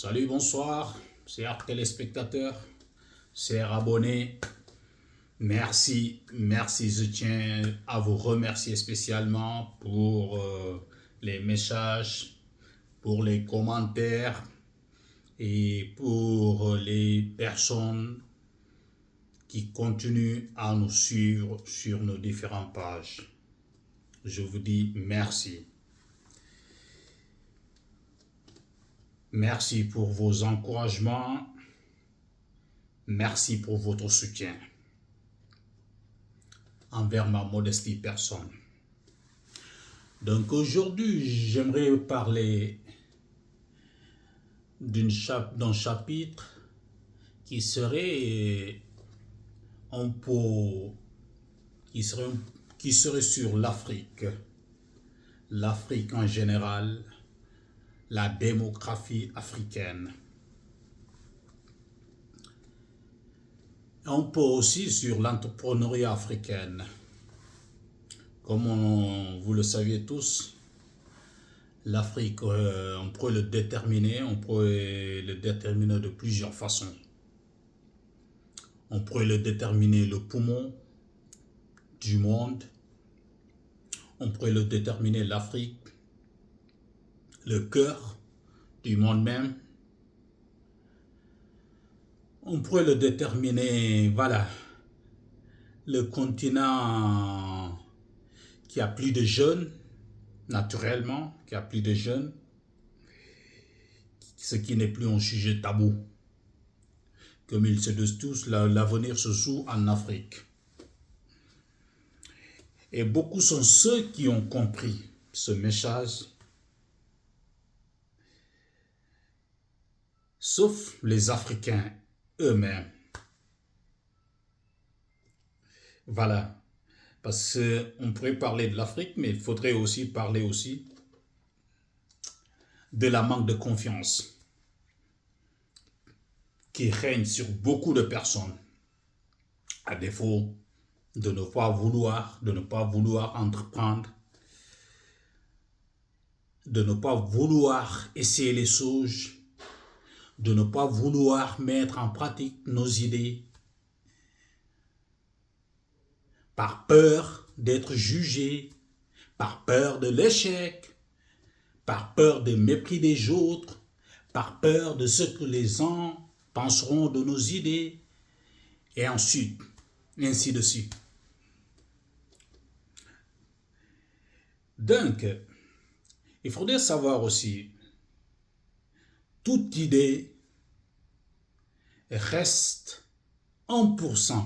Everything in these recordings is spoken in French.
Salut, bonsoir, chers téléspectateurs, chers abonnés. Merci, je tiens à vous remercier spécialement pour les messages, pour les commentaires et pour les personnes qui continuent à nous suivre sur nos différentes pages. Je vous dis merci. Merci pour vos encouragements. Merci pour votre soutien envers ma modestie personne. Donc aujourd'hui, j'aimerais parler d'un chapitre qui serait qui serait sur l'Afrique en général, la démographie africaine. On peut aussi sur l'entrepreneuriat africain. Comme vous le saviez tous, l'Afrique, on peut le déterminer de plusieurs façons. On pourrait le déterminer le poumon du monde. On pourrait le déterminer l'Afrique, le cœur du monde même. On pourrait le déterminer, voilà, le continent qui a plus de jeunes, naturellement, qui a plus de jeunes, ce qui n'est plus un sujet tabou. Comme ils se disent tous, l'avenir se joue en Afrique. Et beaucoup sont ceux qui ont compris ce message, sauf les Africains eux-mêmes. Voilà, parce qu'on pourrait parler de l'Afrique, mais il faudrait aussi parler de la manque de confiance qui règne sur beaucoup de personnes, à défaut de ne pas vouloir entreprendre, de ne pas vouloir essayer les choses, de ne pas vouloir mettre en pratique nos idées, par peur d'être jugé, par peur de l'échec, par peur du mépris des autres, par peur de ce que les gens penseront de nos idées, et ensuite, ainsi de suite. Donc, il faudrait savoir aussi, toute idée reste 1%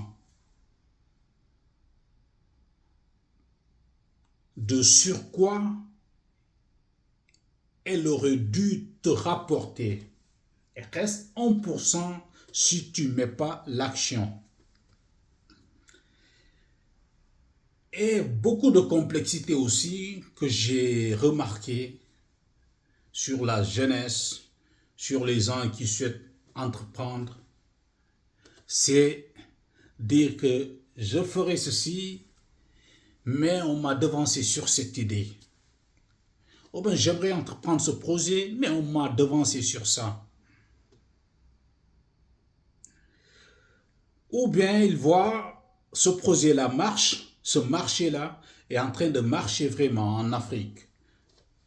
de sur quoi elle aurait dû te rapporter. Elle reste 1% si tu ne mets pas l'action. Et beaucoup de complexité aussi que j'ai remarqué sur la jeunesse, sur les gens qui souhaitent entreprendre, c'est dire que je ferai ceci, mais on m'a devancé sur cette idée. Oh ben, j'aimerais entreprendre ce projet, mais on m'a devancé sur ça. Ou bien ils voient ce projet-là marche, ce marché-là est en train de marcher vraiment en Afrique.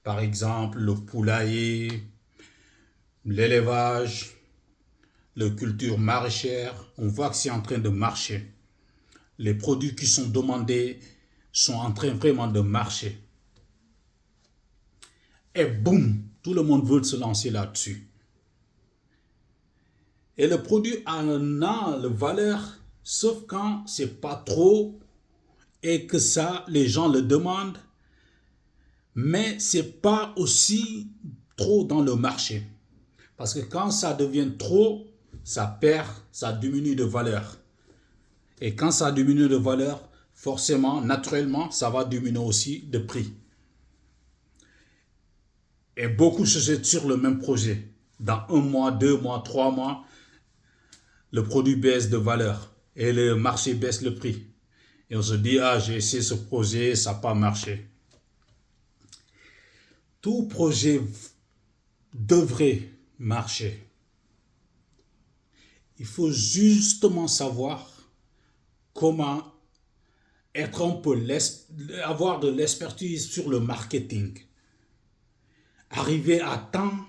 Par exemple, le poulailler, l'élevage, la culture maraîchère, on voit que c'est en train de marcher. Les produits qui sont demandés sont en train vraiment de marcher. Et boum, tout le monde veut se lancer là-dessus. Et le produit a la valeur, sauf quand c'est pas trop et que ça, les gens le demandent, mais c'est pas aussi trop dans le marché. Parce que quand ça devient trop, ça perd, ça diminue de valeur. Et quand ça diminue de valeur, forcément, naturellement, ça va diminuer aussi de prix. Et beaucoup se jettent sur le même projet. Dans 1 mois, 2 mois, 3 mois, le produit baisse de valeur et le marché baisse le prix. Et on se dit, ah, j'ai essayé ce projet, ça n'a pas marché. Tout projet devrait, marché. Il faut justement savoir comment être un peu avoir de l'expertise sur le marketing. Arriver à temps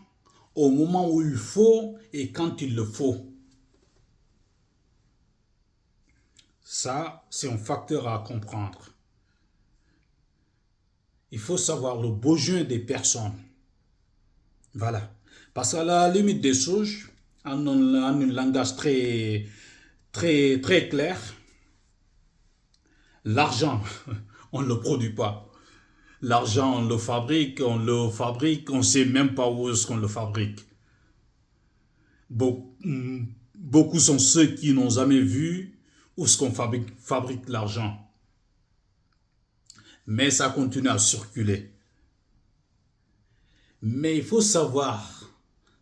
au moment où il faut et quand il le faut. Ça, c'est un facteur à comprendre. Il faut savoir le besoin des personnes. Voilà. Parce qu'à la limite des choses, en un langage très clair, l'argent, on ne le produit pas. L'argent, on ne sait même pas où est-ce qu'on le fabrique. Beaucoup sont ceux qui n'ont jamais vu où est-ce qu'on fabrique l'argent. Mais ça continue à circuler. Mais il faut savoir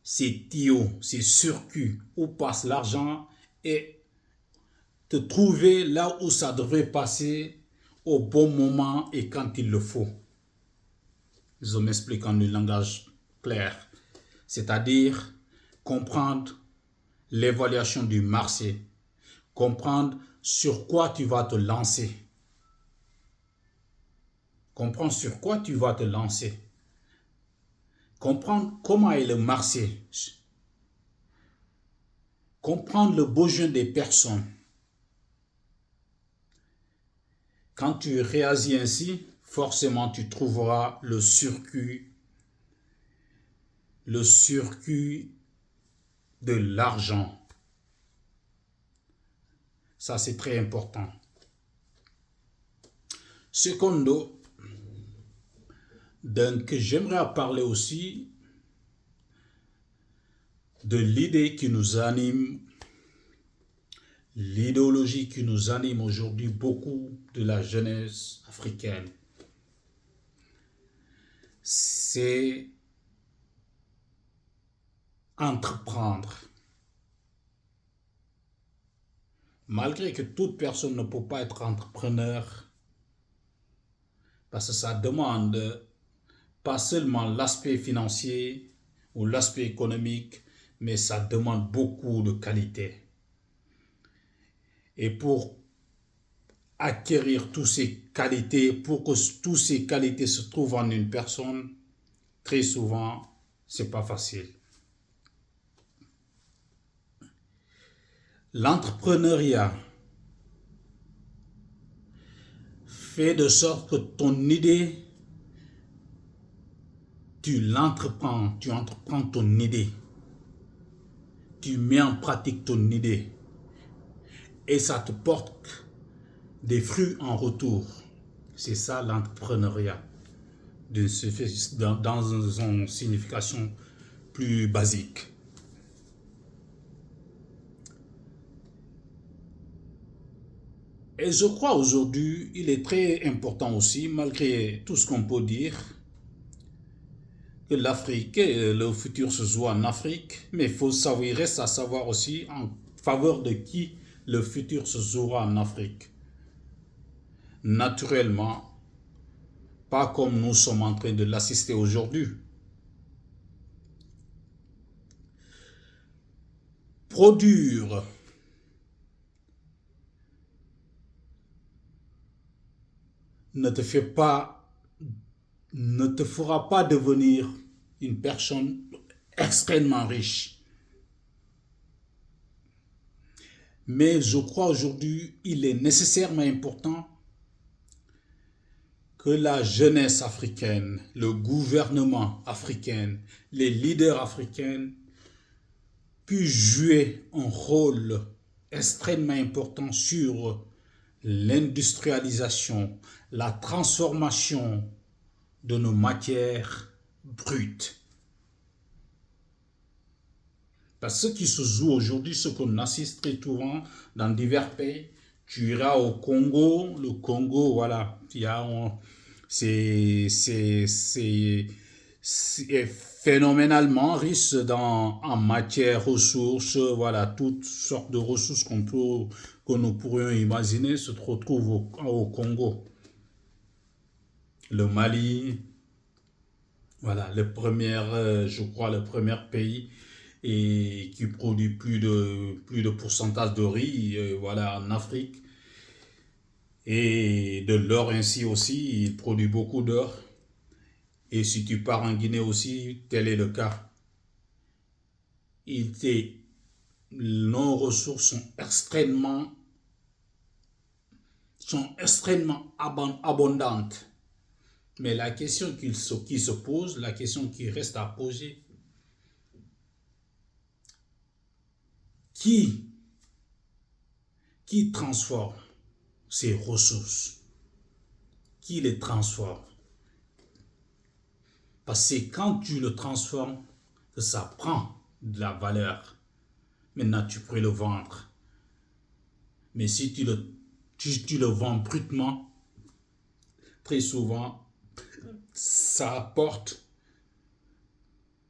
ces tuyaux, ces circuits où passe l'argent et te trouver là où ça devrait passer au bon moment et quand il le faut. Je m'explique en un langage clair. C'est-à-dire comprendre l'évaluation du marché, comprendre sur quoi tu vas te lancer. Comprendre sur quoi tu vas te lancer. Comprendre comment est le marché. Comprendre le besoin des personnes. Quand tu réagis ainsi, forcément tu trouveras le circuit de l'argent. Ça, c'est très important. Secondo, donc j'aimerais parler aussi de l'idée qui nous anime, l'idéologie qui nous anime aujourd'hui beaucoup de la jeunesse africaine. C'est entreprendre. Malgré que toute personne ne peut pas être entrepreneur, parce que ça demande pas seulement l'aspect financier ou l'aspect économique, mais ça demande beaucoup de qualité. Et pour acquérir toutes ces qualités, pour que toutes ces qualités se trouvent en une personne, très souvent, c'est pas facile. L'entrepreneuriat fait de sorte que ton idée, tu entreprends ton idée. Tu mets en pratique ton idée. Et ça te porte des fruits en retour. C'est ça l'entrepreneuriat, dans une signification plus basique. Et je crois aujourd'hui, il est très important aussi, malgré tout ce qu'on peut dire, que l'Afrique, le futur se joue en Afrique, mais il reste à savoir aussi en faveur de qui le futur se jouera en Afrique. Naturellement, pas comme nous sommes en train de l'assister aujourd'hui. Produire ne te fera pas devenir une personne extrêmement riche. Mais je crois aujourd'hui, il est nécessairement important que la jeunesse africaine, le gouvernement africain, les leaders africains puissent jouer un rôle extrêmement important sur l'industrialisation, la transformation de nos matières brutes. Parce que ce qui se joue aujourd'hui, ce qu'on assiste très souvent dans divers pays, tu iras au Congo, le Congo, voilà, c'est phénoménalement riche en matières, ressources, voilà, toutes sortes de ressources que nous pourrions imaginer se retrouvent au Congo. Le Mali, voilà, je crois, le premier pays et qui produit plus de pourcentage de riz, voilà, en Afrique. Et de l'or ainsi aussi, il produit beaucoup d'or. Et si tu pars en Guinée aussi, tel est le cas. Nos ressources sont extrêmement abondantes. Mais la question qui se pose, la question qui reste à poser, qui transforme ces ressources? Qui les transforme? Parce que c'est quand tu le transformes que ça prend de la valeur. Maintenant, tu peux le vendre. Mais si tu le vends brutement, très souvent, ça apporte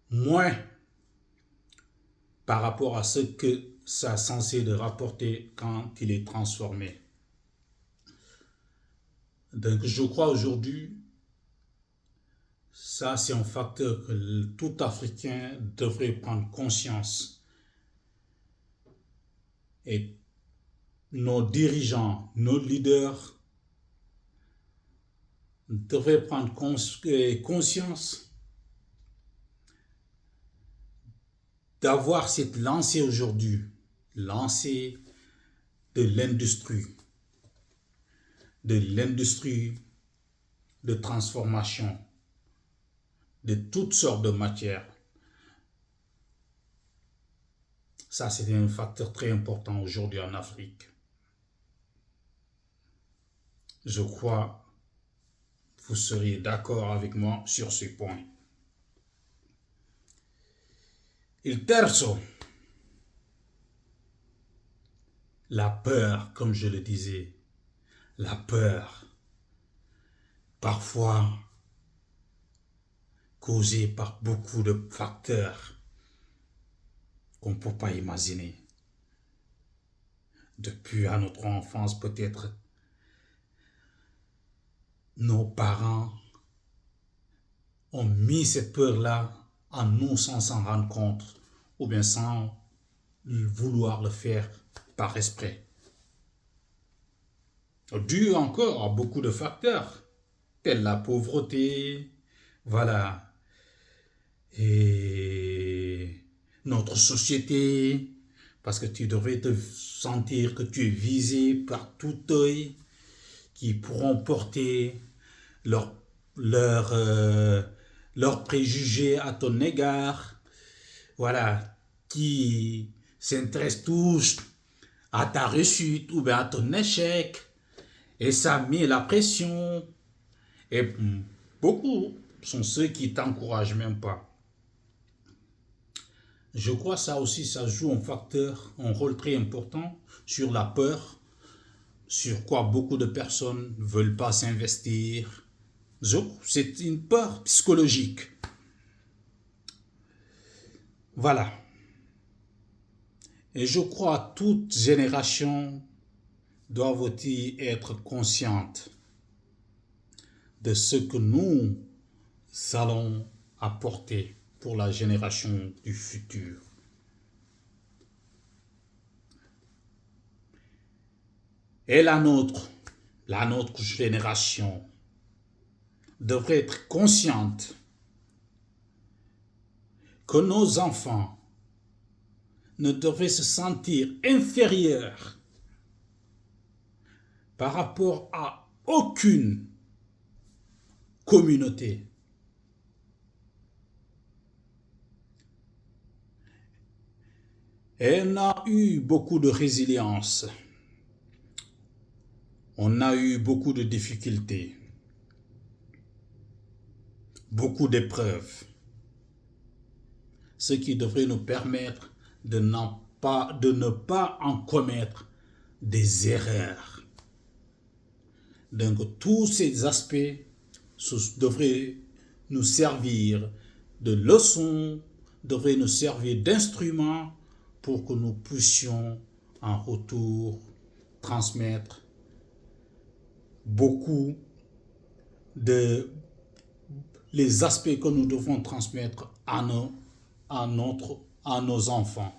moins par rapport à ce que ça est censé de rapporter quand il est transformé. Donc je crois aujourd'hui, ça c'est un facteur que tout Africain devrait prendre conscience. Et nos dirigeants, nos leaders devraient prendre conscience d'avoir cette lancée aujourd'hui, lancée de l'industrie de transformation de toutes sortes de matières. Ça, c'est un facteur très important aujourd'hui en Afrique. Je crois que vous seriez d'accord avec moi sur ce point. Il terzo, la peur, comme je le disais, la peur, parfois causée par beaucoup de facteurs qu'on ne peut pas imaginer. Depuis à notre enfance, peut-être, nos parents ont mis cette peur-là en nous sans s'en rendre compte, ou bien sans vouloir le faire par esprit. Dû encore à beaucoup de facteurs, tels la pauvreté, voilà, et notre société, parce que tu devrais te sentir que tu es visé par tout œil, qui pourront porter leurs préjugés à ton égard, voilà, qui s'intéressent tous à ta réussite ou bien à ton échec, et ça met la pression, et beaucoup sont ceux qui t'encouragent même pas. Je crois que ça aussi, ça joue un rôle très important sur la peur, sur quoi beaucoup de personnes ne veulent pas s'investir. C'est une peur psychologique. Voilà. Et je crois que toute génération doit aussi être consciente de ce que nous allons apporter pour la génération du futur. Et la nôtre génération, devrait être consciente que nos enfants ne devraient se sentir inférieurs par rapport à aucune communauté. Et on a eu beaucoup de résilience. On a eu beaucoup de difficultés. Beaucoup d'épreuves. Ce qui devrait nous permettre de ne pas en commettre des erreurs. Donc tous ces aspects devraient nous servir de leçons, devraient nous servir d'instruments pour que nous puissions en retour transmettre beaucoup les aspects que nous devons transmettre à notre à nos enfants.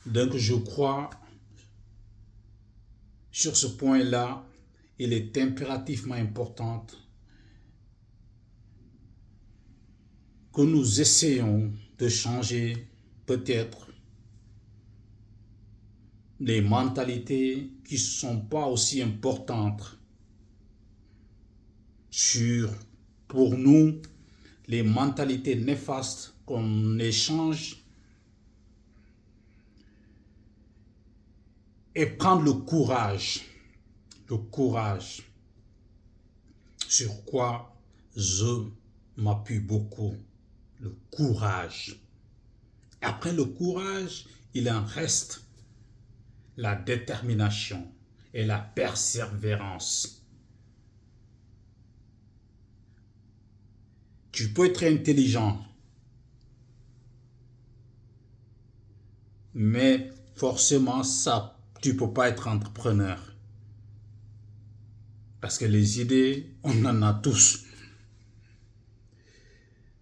Donc je crois, sur ce point-là, il est impérativement important que nous essayons de changer peut-être les mentalités qui ne sont pas aussi importantes sur, pour nous, les mentalités néfastes qu'on échange et prendre le courage, sur quoi je m'appuie beaucoup, le courage. Après le courage, il en reste la détermination et la persévérance. Tu peux être intelligent, mais forcément, tu ne peux pas être entrepreneur. Parce que les idées, on en a tous.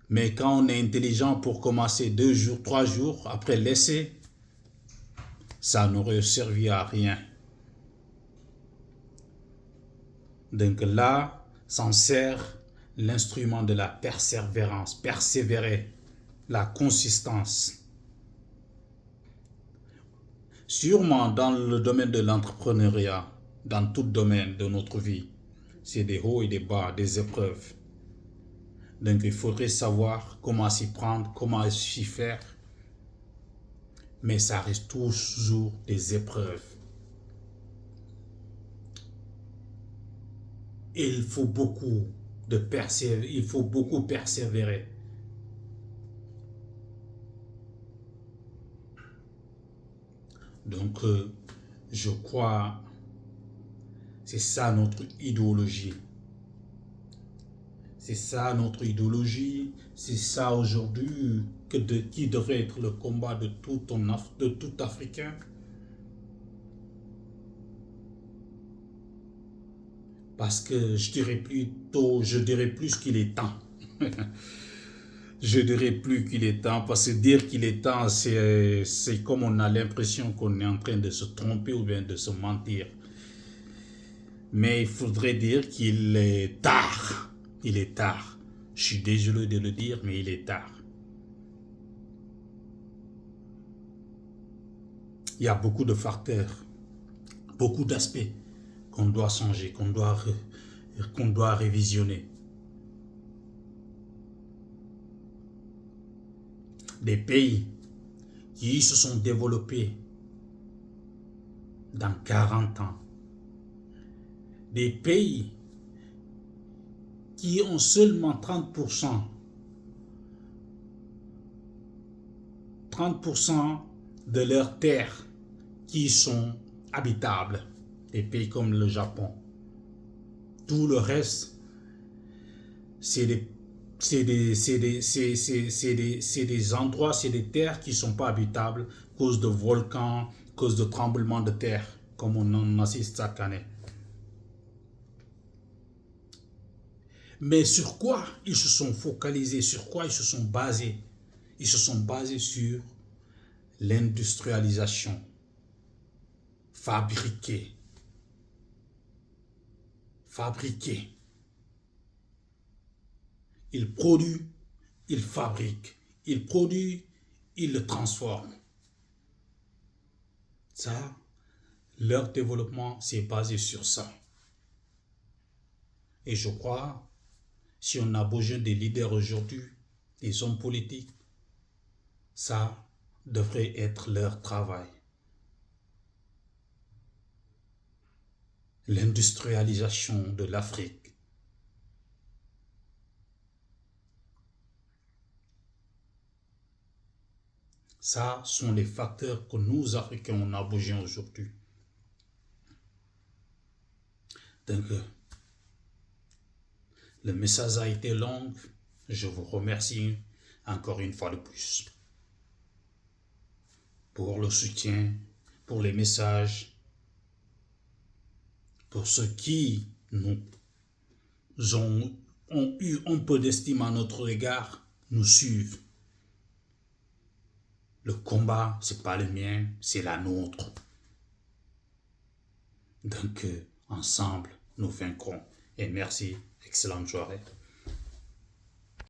Mais quand on est intelligent pour commencer 2 jours, 3 jours, après laisser, ça n'aurait servi à rien. Donc là, s'en sert l'instrument de la persévérance, persévérer, la consistance. Sûrement dans le domaine de l'entrepreneuriat, dans tout domaine de notre vie, c'est des hauts et des bas, des épreuves. Donc il faudrait savoir comment s'y prendre, comment s'y faire. Mais ça reste toujours des épreuves. Et il faut beaucoup persévérer. Donc, je crois c'est ça notre idéologie. C'est ça notre idéologie. C'est ça aujourd'hui qui devrait être le combat de tout Africain. Parce que je dirais plus qu'il est temps. Je dirais plus qu'il est temps, parce que dire qu'il est temps, c'est comme on a l'impression qu'on est en train de se tromper ou bien de se mentir. Mais il faudrait dire qu'il est tard. Il est tard. Je suis désolé de le dire, mais il est tard. Il y a beaucoup de facteurs, beaucoup d'aspects qu'on doit changer, qu'on doit révisionner. Des pays qui se sont développés dans 40 ans. Des pays qui ont seulement 30% de leurs terres qui sont habitables. Des pays comme le Japon. Tout le reste, c'est des endroits, c'est des terres qui ne sont pas habitables à cause de volcans, à cause de tremblements de terre, comme on en assiste chaque année. Mais sur quoi ils se sont focalisés, sur quoi ils se sont basés? Ils se sont basés sur l'industrialisation, fabriquer. Il produit, il fabrique. Il produit, il le transforme. Ça, leur développement s'est basé sur ça. Et je crois, si on a besoin des leaders aujourd'hui, des hommes politiques, ça devrait être leur travail. L'industrialisation de l'Afrique. Ça sont les facteurs que nous, Africains, on a besoin aujourd'hui. Donc, le message a été long. Je vous remercie encore une fois de plus pour le soutien, pour les messages, pour ceux qui ont eu un peu d'estime à notre égard. nous suivent. Le combat, ce n'est pas le mien, c'est la nôtre. Donc, ensemble, nous vaincrons. Et merci, excellente soirée.